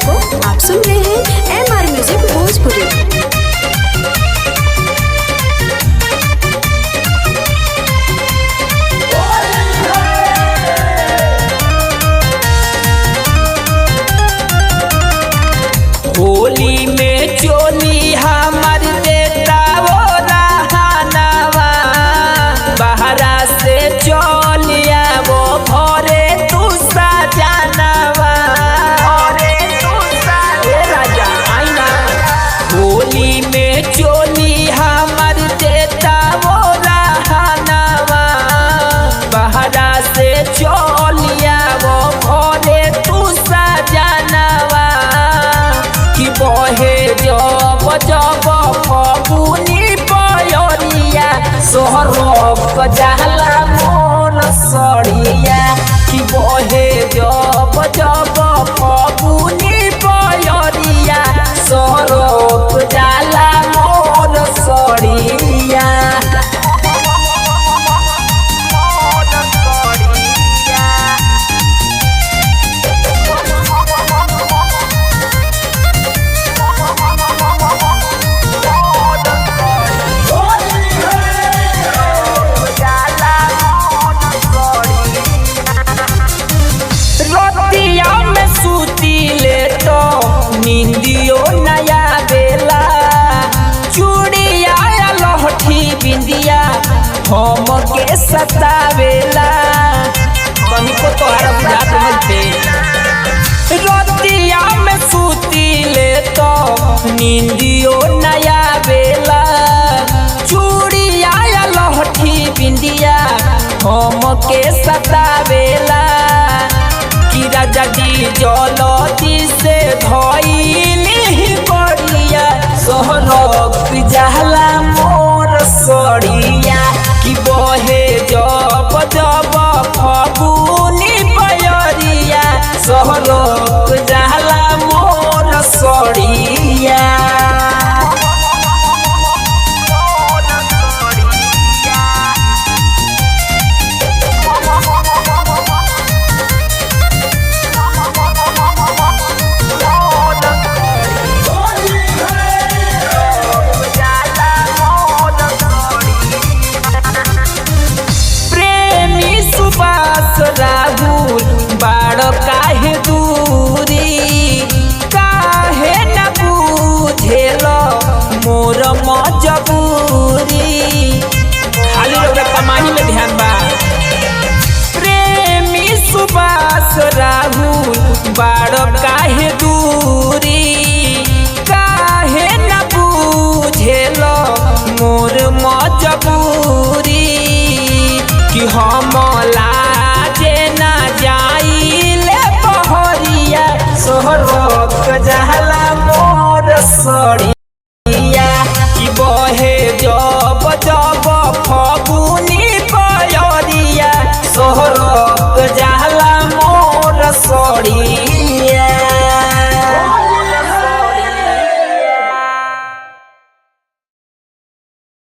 को। आप सुन रहे हैं MR म्यूजिक भोजपुरी। होली में चोली हमर देता वो रहनवा, बहरा से चोलिया वो भरे तू सजनवा। राजा आईना होली में चोली हमर देता वो रहनवा, बहरा से चोलिया वो भरे तू सजनवा। कि बहे जब जब फगुनी पयरिया सोहरब जाला मोर सड़िया। कि बहे जब जब फगुनी पयरिया सोहरब जाला मोर सड़िया। निंदियो नया बेला चूड़िया लहठी बिंदिया हम के सतावेला। कहीं को तोहरा बुझात मते रोतिया में सूती ले तो निंदियो नया बेला चूड़िया लहठी बिंदिया हम के सतावेला। कि राजा जी जलती से धइली बढ़िया सोहरब जाला मोर सड़िया। कि बहे जब जब फगुनी पयरिया सोहरब जाला मोर सड़िया। राहुल बाड़ काहे दूरी काहे न बुझेल मोर मजबूरी। खाली रौरा कमाई में ध्यान बा। प्रेमी सुबास राहुल बाड़ काहे दूरी काहे न बुझेल मोर मजबूरी। कि हम सोहरब जाला मोर सड़िया। कि बहे जब जब फगुनी पयरिया सोहरब जाला मोर सड़िया।